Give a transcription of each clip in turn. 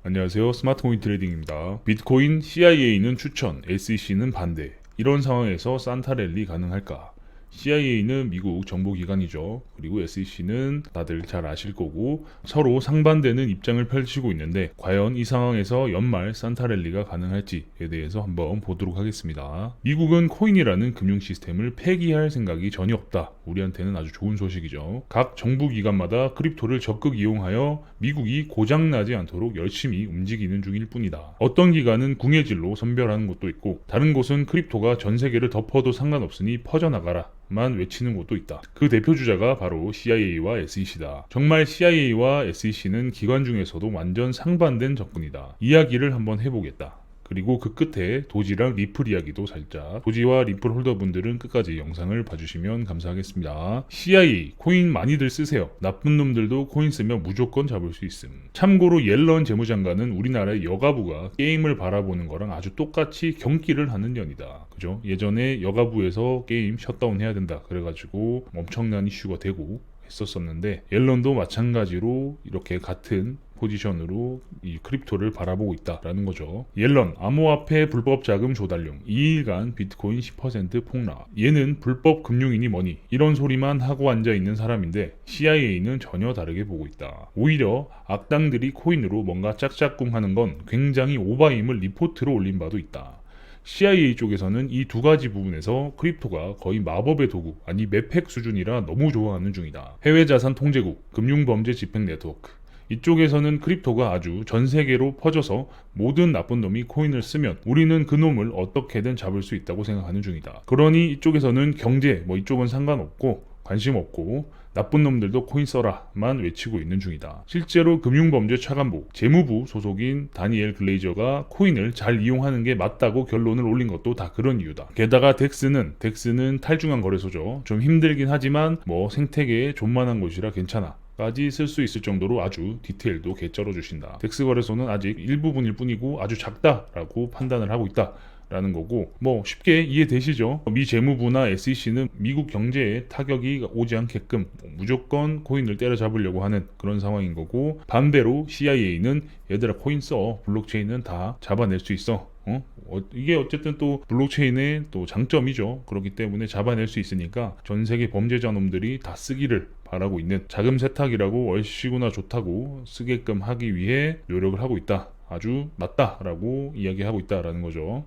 안녕하세요. 스마트코인 트레이딩입니다. 비트코인 CIA는 추천, SEC는 반대. 이런 상황에서 산타랠리 가능할까? CIA는 미국 정보기관이죠. 그리고 SEC는 다들 잘 아실 거고 서로 상반되는 입장을 펼치고 있는데 과연 이 상황에서 연말 산타랠리가 가능할지에 대해서 한번 보도록 하겠습니다. 미국은 코인이라는 금융 시스템을 폐기할 생각이 전혀 없다. 우리한테는 아주 좋은 소식이죠. 각 정부기관마다 크립토를 적극 이용하여 미국이 고장나지 않도록 열심히 움직이는 중일 뿐이다. 어떤 기관은 궁예질로 선별하는 곳도 있고 다른 곳은 크립토가 전 세계를 덮어도 상관없으니 퍼져나가라 만 외치는 곳도 있다. 그 대표 주자가 바로 CIA와 SEC다. 정말 CIA와 SEC는 기관 중에서도 완전 상반된 접근이다. 이야기를 한번 해보겠다. 그리고 그 끝에 도지랑 리플 이야기도 살짝. 도지와 리플 홀더분들은 끝까지 영상을 봐주시면 감사하겠습니다. CIA, 코인 많이들 쓰세요. 나쁜 놈들도 코인 쓰면 무조건 잡을 수 있음. 참고로 옐런 재무장관은 우리나라의 여가부가 게임을 바라보는 거랑 아주 똑같이 경기를 하는 년이다. 그죠? 예전에 여가부에서 게임 셧다운 해야 된다. 그래가지고 엄청난 이슈가 되고 했었었는데 옐런도 마찬가지로 이렇게 같은 포지션으로 이 크립토를 바라보고 있다라는 거죠. 옐런, 암호화폐 불법 자금 조달용, 2일간 비트코인 10% 폭락. 얘는 불법 금융이니 뭐니 이런 소리만 하고 앉아 있는 사람인데 CIA는 전혀 다르게 보고 있다. 오히려 악당들이 코인으로 뭔가 짝짝꿍 하는 건 굉장히 오바임을 리포트로 올린 바도 있다. CIA 쪽에서는 이 두 가지 부분에서 크립토가 거의 마법의 도구, 아니 매팩 수준이라 너무 좋아하는 중이다. 해외자산 통제국, 금융범죄 집행 네트워크. 이쪽에서는 크립토가 아주 전 세계로 퍼져서 모든 나쁜 놈이 코인을 쓰면 우리는 그 놈을 어떻게든 잡을 수 있다고 생각하는 중이다. 그러니 이쪽에서는 경제, 이쪽은 상관없고 관심 없고 나쁜 놈들도 코인 써라만 외치고 있는 중이다. 실제로 금융범죄 차관부, 재무부 소속인 다니엘 글레이저가 코인을 잘 이용하는 게 맞다고 결론을 올린 것도 다 그런 이유다. 게다가 덱스는 탈중앙 거래소죠. 좀 힘들긴 하지만 생태계에 존만한 곳이라 괜찮아. 까지 쓸 수 있을 정도로 아주 디테일도 개쩔어 주신다. 덱스 거래소는 아직 일부분일 뿐이고 아주 작다라고 판단을 하고 있다. 라는 거고 쉽게 이해되시죠? 미 재무부나 SEC는 미국 경제에 타격이 오지 않게끔 무조건 코인을 때려잡으려고 하는 그런 상황인 거고 반대로 CIA는 얘들아 코인 써 블록체인은 다 잡아낼 수 있어 이게 어쨌든 또 블록체인의 또 장점이죠. 그렇기 때문에 잡아낼 수 있으니까 전 세계 범죄자 놈들이 다 쓰기를 바라고 있는 자금 세탁이라고 얼씨구나 좋다고 쓰게끔 하기 위해 노력을 하고 있다. 아주 맞다라고 이야기하고 있다라는 거죠.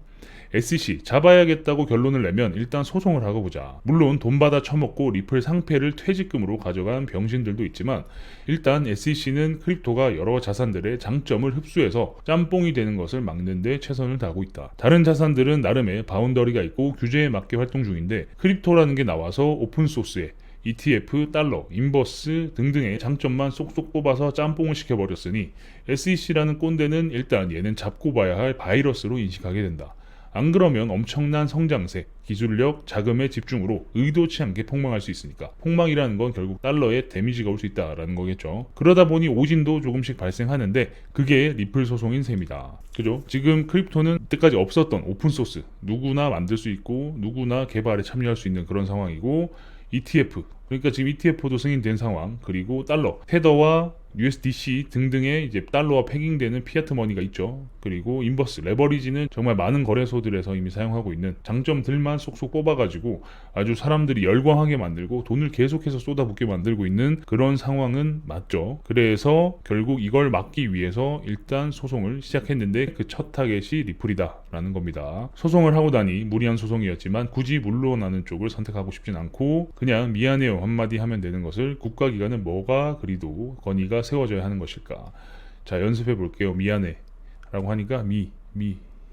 SEC 잡아야겠다고 결론을 내면 일단 소송을 하고 보자. 물론 돈 받아 처먹고 리플 상패를 퇴직금으로 가져간 병신들도 있지만 일단 SEC는 크립토가 여러 자산들의 장점을 흡수해서 짬뽕이 되는 것을 막는 데 최선을 다하고 있다. 다른 자산들은 나름의 바운더리가 있고 규제에 맞게 활동 중인데 크립토라는 게 나와서 오픈소스에 ETF, 달러, 인버스 등등의 장점만 쏙쏙 뽑아서 짬뽕을 시켜버렸으니 SEC라는 꼰대는 일단 얘는 잡고 봐야 할 바이러스로 인식하게 된다. 안 그러면 엄청난 성장세, 기술력, 자금의 집중으로 의도치 않게 폭망할 수 있으니까 폭망이라는 건 결국 달러에 데미지가 올 수 있다라는 거겠죠. 그러다 보니 오진도 조금씩 발생하는데 그게 리플 소송인 셈이다. 그죠? 지금 크립토는 이때까지 없었던 오픈소스 누구나 만들 수 있고 누구나 개발에 참여할 수 있는 그런 상황이고 ETF 그러니까 지금 ETF도 승인된 상황 그리고 달러, 테더와 USDC 등등의 이제 달러와 패깅되는 피아트 머니가 있죠. 그리고 인버스, 레버리지는 정말 많은 거래소들에서 이미 사용하고 있는 장점들만 쏙쏙 뽑아가지고 아주 사람들이 열광하게 만들고 돈을 계속해서 쏟아붓게 만들고 있는 그런 상황은 맞죠. 그래서 결국 이걸 막기 위해서 일단 소송을 시작했는데 그 첫 타겟이 리플이다라는 겁니다. 소송을 하고 나니 무리한 소송이었지만 굳이 물러나는 쪽을 선택하고 싶진 않고 그냥 미안해요 한마디 하면 되는 것을 국가기관은 뭐가 그리도 건의가 세워져야 하는 것일까. 자 연습해 볼게요. 미안해 라고 하니까 이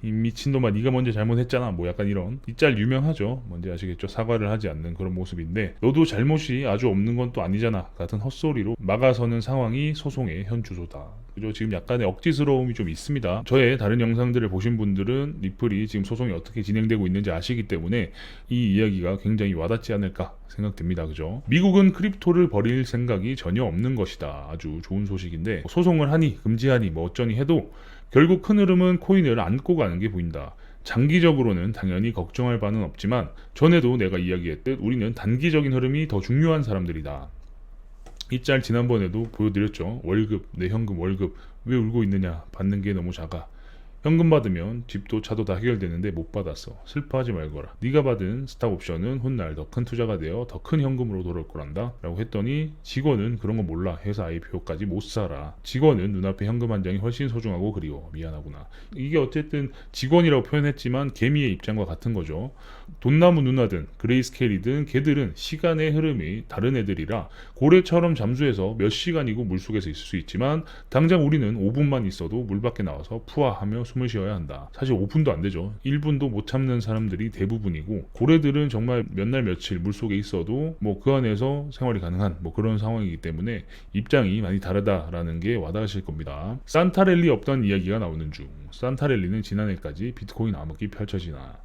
미친놈아 네가 먼저 잘못했잖아 약간 이런 이 짤 유명하죠. 뭔지 아시겠죠? 사과를 하지 않는 그런 모습인데 너도 잘못이 아주 없는 건 또 아니잖아 같은 헛소리로 막아서는 상황이 소송의 현 주소다. 그죠? 지금 약간의 억지스러움이 좀 있습니다. 저의 다른 영상들을 보신 분들은 리플이 지금 소송이 어떻게 진행되고 있는지 아시기 때문에 이 이야기가 굉장히 와닿지 않을까 생각됩니다. 그죠? 미국은 크립토를 버릴 생각이 전혀 없는 것이다. 아주 좋은 소식인데 소송을 하니 금지하니 어쩌니 해도 결국 큰 흐름은 코인을 안고 가는 게 보인다. 장기적으로는 당연히 걱정할 바는 없지만 전에도 내가 이야기했듯 우리는 단기적인 흐름이 더 중요한 사람들이다. 이 짤 지난번에도 보여드렸죠. 월급, 내 현금 월급 왜 울고 있느냐, 받는 게 너무 작아. 현금 받으면 집도 차도 다 해결되는데 못 받았어. 슬퍼하지 말거라. 네가 받은 스탁 옵션은 훗날 더 큰 투자가 되어 더 큰 현금으로 돌아올 거란다 라고 했더니, 직원은 그런 거 몰라. 회사 IPO까지 못 살아. 직원은 눈앞에 현금 한 장이 훨씬 소중하고 그리워. 미안하구나. 이게 어쨌든 직원이라고 표현했지만 개미의 입장과 같은 거죠. 돈나무 누나든 그레이스케일이든 걔들은 시간의 흐름이 다른 애들이라 고래처럼 잠수해서 몇 시간이고 물속에서 있을 수 있지만, 당장 우리는 5분만 있어도 물 밖에 나와서 푸아하며 숨을 쉬어야 한다. 사실 5분도 안 되죠. 1분도 못 참는 사람들이 대부분이고, 고래들은 정말 몇 날 며칠 물속에 있어도 뭐 그 안에서 생활이 가능한 뭐 그런 상황이기 때문에 입장이 많이 다르다라는 게 와닿으실 겁니다. 산타랠리 없던 이야기가 나오는 중, 산타랠리는 지난해까지 비트코인 암흑기 펼쳐지나.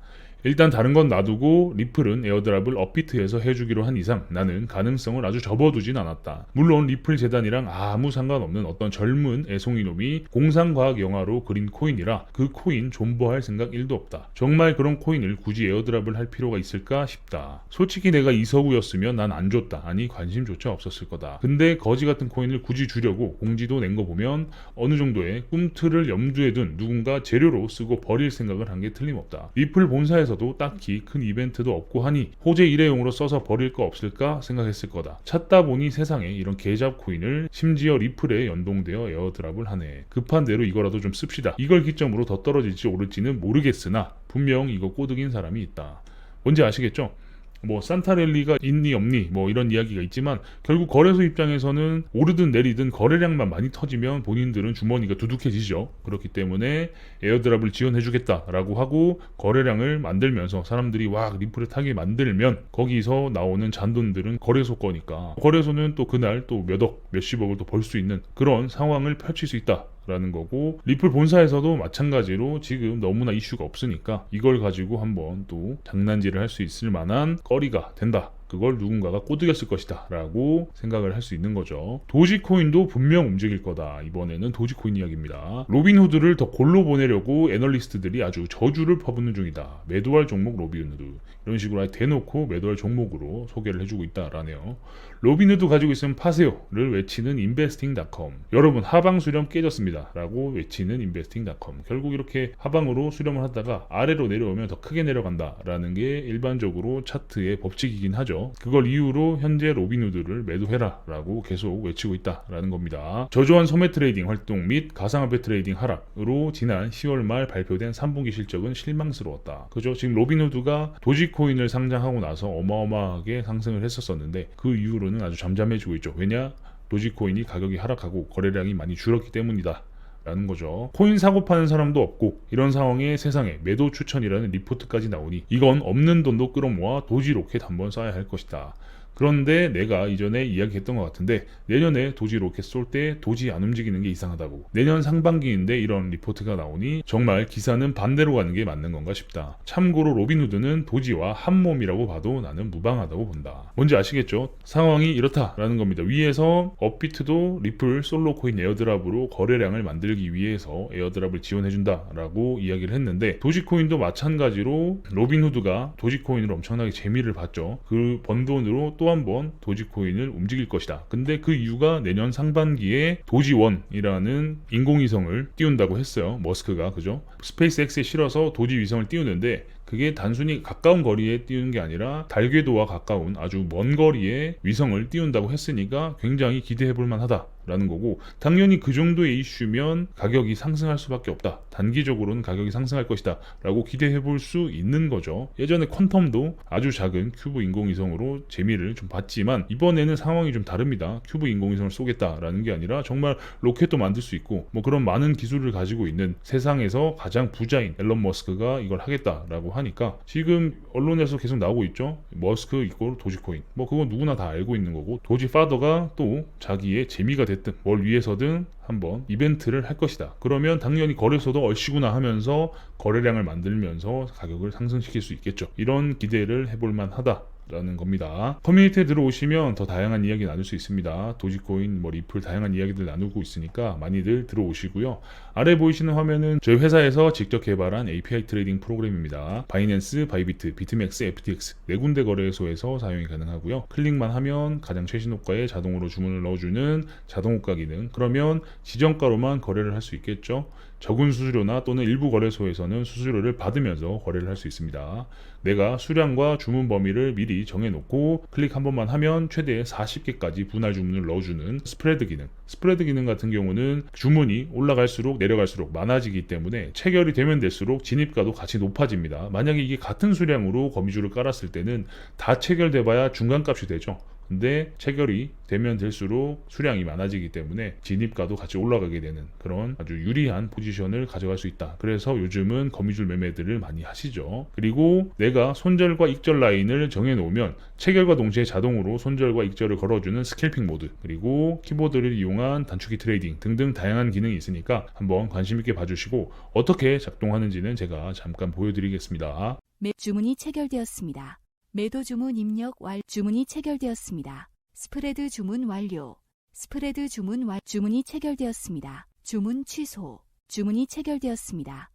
일단 다른 건 놔두고 리플은 에어드랍을 업비트에서 해주기로 한 이상 나는 가능성을 아주 접어두진 않았다. 물론 리플 재단이랑 아무 상관없는 어떤 젊은 애송이놈이 공상과학 영화로 그린 코인이라 그 코인 존버할 생각 1도 없다. 정말 그런 코인을 굳이 에어드랍을 할 필요가 있을까 싶다. 솔직히 내가 이서구였으면 난 안 줬다. 아니 관심조차 없었을 거다. 근데 거지 같은 코인을 굳이 주려고 공지도 낸 거 보면 어느 정도의 꿈틀을 염두에 둔 누군가 재료로 쓰고 버릴 생각을 한 게 틀림없다. 리플 본사에서 도 딱히 큰 이벤트도 없고 하니 호재 일회용으로 써서 버릴 거 없을까 생각했을 거다. 찾다 보니 세상에 이런 개잡 코인을 심지어 리플에 연동되어 에어드랍을 하네. 급한 대로 이거라도 좀 씁시다. 이걸 기점으로 더 떨어질지 오를지는 모르겠으나 분명 이거 꼬드긴 사람이 있다. 뭔지 아시겠죠? 뭐 산타랠리가 있니 없니 뭐 이런 이야기가 있지만, 결국 거래소 입장에서는 오르든 내리든 거래량만 많이 터지면 본인들은 주머니가 두둑해지죠. 그렇기 때문에 에어드랍을 지원해주겠다라고 하고 거래량을 만들면서 사람들이 와 리플을 타게 만들면 거기서 나오는 잔돈들은 거래소 거니까, 거래소는 또 그날 또 몇억 몇십억을 또 벌 수 있는 그런 상황을 펼칠 수 있다 라는 거고, 리플 본사에서도 마찬가지로 지금 너무나 이슈가 없으니까 이걸 가지고 한번 또 장난질을 할 수 있을 만한 거리가 된다. 그걸 누군가가 꼬드겼을 것이다 라고 생각을 할 수 있는 거죠. 도지코인도 분명 움직일 거다. 이번에는 도지코인 이야기입니다. 로빈후드를 더 골로 보내려고 애널리스트들이 아주 저주를 퍼붓는 중이다. 매도할 종목 로빈후드, 이런 식으로 아예 대놓고 매도할 종목으로 소개를 해주고 있다라네요. 로빈후드 가지고 있으면 파세요를 외치는 investing.com, 여러분 하방 수렴 깨졌습니다 라고 외치는 investing.com. 결국 이렇게 하방으로 수렴을 하다가 아래로 내려오면 더 크게 내려간다 라는 게 일반적으로 차트의 법칙이긴 하죠. 그걸 이유로 현재 로빈후드를 매도해라 라고 계속 외치고 있다라는 겁니다. 저조한 소매 트레이딩 활동 및 가상화폐 트레이딩 하락으로 지난 10월 말 발표된 3분기 실적은 실망스러웠다. 그죠? 지금 로빈후드가 도지코인을 상장하고 나서 어마어마하게 상승을 했었었는데 그 이후로는 아주 잠잠해지고 있죠. 왜냐? 도지코인이 가격이 하락하고 거래량이 많이 줄었기 때문이다 라는 거죠. 코인 사고 파는 사람도 없고 이런 상황에 세상에 매도 추천이라는 리포트까지 나오니 이건 없는 돈도 끌어모아 도지 로켓 한번 쏴야 할 것이다. 그런데 내가 이전에 이야기했던 것 같은데, 내년에 도지 로켓 쏠 때 도지 안 움직이는 게 이상하다고. 내년 상반기인데 이런 리포트가 나오니 정말 기사는 반대로 가는 게 맞는 건가 싶다. 참고로 로빈후드는 도지와 한몸이라고 봐도 나는 무방하다고 본다. 뭔지 아시겠죠? 상황이 이렇다라는 겁니다. 위에서 업비트도 리플 솔로 코인 에어드랍으로 거래량을 만들기 위해서 에어드랍을 지원해준다라고 이야기를 했는데, 도지코인도 마찬가지로 로빈후드가 도지코인으로 엄청나게 재미를 봤죠. 그 번 돈으로 또 한 번 도지코인을 움직일 것이다. 근데 그 이유가 내년 상반기에 도지원이라는 인공위성을 띄운다고 했어요. 머스크가. 그죠? 스페이스X에 실어서 도지 위성을 띄우는데 그게 단순히 가까운 거리에 띄우는 게 아니라 달궤도와 가까운 아주 먼 거리에 위성을 띄운다고 했으니까 굉장히 기대해 볼 만하다 라는 거고, 당연히 그 정도의 이슈면 가격이 상승할 수밖에 없다. 단기적으로는 가격이 상승할 것이다 라고 기대해 볼 수 있는 거죠. 예전에 퀀텀도 아주 작은 큐브 인공위성으로 재미를 좀 봤지만 이번에는 상황이 좀 다릅니다. 큐브 인공위성을 쏘겠다라는 게 아니라 정말 로켓도 만들 수 있고 뭐 그런 많은 기술을 가지고 있는 세상에서 가장 부자인 앨런 머스크가 이걸 하겠다라고 하니까 지금 언론에서 계속 나오고 있죠. 머스크 이꼴 도지코인, 뭐 그건 누구나 다 알고 있는 거고, 도지 파더가 또 자기의 재미가 됐든 뭘 위해서든 한번 이벤트를 할 것이다. 그러면 당연히 거래소도 얼씨구나 하면서 거래량을 만들면서 가격을 상승시킬 수 있겠죠. 이런 기대를 해볼 만하다 라는 겁니다. 커뮤니티에 들어오시면 더 다양한 이야기 나눌 수 있습니다. 도지코인, 리플 다양한 이야기들 나누고 있으니까 많이들 들어오시고요. 아래 보이시는 화면은 저희 회사에서 직접 개발한 API 트레이딩 프로그램입니다. 바이낸스, 바이비트, 비트맥스, FTX 네 군데 거래소에서 사용이 가능하고요. 클릭만 하면 가장 최신 호가에 자동으로 주문을 넣어주는 자동 호가 기능. 그러면 지정가로만 거래를 할 수 있겠죠. 적은 수수료나 또는 일부 거래소에서는 수수료를 받으면서 거래를 할 수 있습니다. 내가 수량과 주문 범위를 미리 정해놓고 클릭 한 번만 하면 최대 40개까지 분할 주문을 넣어주는 스프레드 기능. 스프레드 기능 같은 경우는 주문이 올라갈수록 내려갈수록 많아지기 때문에 체결이 되면 될수록 진입가도 같이 높아집니다. 만약에 이게 같은 수량으로 거미줄을 깔았을 때는 다 체결돼봐야 중간값이 되죠. 근데 체결이 되면 될수록 수량이 많아지기 때문에 진입가도 같이 올라가게 되는 그런 아주 유리한 포지션을 가져갈 수 있다. 그래서 요즘은 거미줄 매매들을 많이 하시죠. 그리고 내가 손절과 익절 라인을 정해놓으면 체결과 동시에 자동으로 손절과 익절을 걸어주는 스캘핑 모드, 그리고 키보드를 이용한 단축키 트레이딩 등등 다양한 기능이 있으니까 한번 관심 있게 봐주시고 어떻게 작동하는지는 제가 잠깐 보여드리겠습니다. 주문이 체결되었습니다. 매도 주문 입력 주문이 체결되었습니다. 스프레드 주문 완료. 스프레드 주문 주문이 체결되었습니다. 주문 취소. 주문이 체결되었습니다.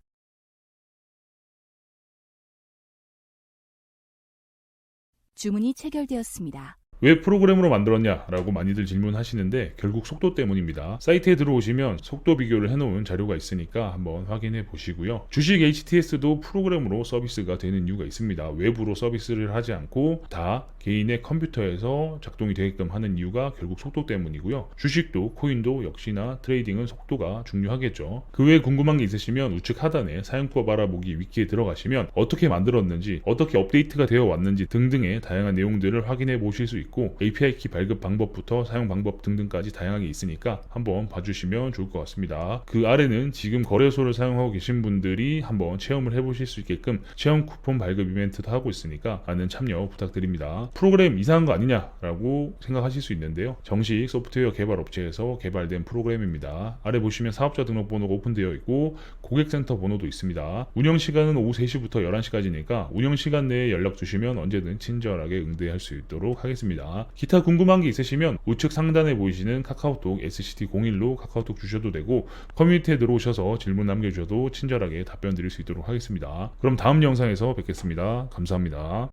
주문이 체결되었습니다. 왜 프로그램으로 만들었냐라고 많이들 질문하시는데 결국 속도 때문입니다. 사이트에 들어오시면 속도 비교를 해놓은 자료가 있으니까 한번 확인해 보시고요. 주식 HTS도 프로그램으로 서비스가 되는 이유가 있습니다. 외부로 서비스를 하지 않고 다 개인의 컴퓨터에서 작동이 되게끔 하는 이유가 결국 속도 때문이고요. 주식도 코인도 역시나 트레이딩은 속도가 중요하겠죠. 그 외에 궁금한 게 있으시면 우측 하단에 사용법 알아보기 위키에 들어가시면 어떻게 만들었는지, 어떻게 업데이트가 되어 왔는지 등등의 다양한 내용들을 확인해 보실 수 있고 API 키 발급 방법부터 사용 방법 등등까지 다양하게 있으니까 한번 봐주시면 좋을 것 같습니다. 그 아래는 지금 거래소를 사용하고 계신 분들이 한번 체험을 해보실 수 있게끔 체험 쿠폰 발급 이벤트도 하고 있으니까 많은 참여 부탁드립니다. 프로그램 이상한 거 아니냐라고 생각하실 수 있는데요. 정식 소프트웨어 개발 업체에서 개발된 프로그램입니다. 아래 보시면 사업자 등록번호가 오픈되어 있고 고객센터 번호도 있습니다. 운영 시간은 오후 3시부터 11시까지니까 운영 시간 내에 연락 주시면 언제든 친절하게 응대할 수 있도록 하겠습니다. 기타 궁금한 게 있으시면 우측 상단에 보이시는 카카오톡 SCT01로 카카오톡 주셔도 되고 커뮤니티에 들어오셔서 질문 남겨주셔도 친절하게 답변 드릴 수 있도록 하겠습니다. 그럼 다음 영상에서 뵙겠습니다. 감사합니다.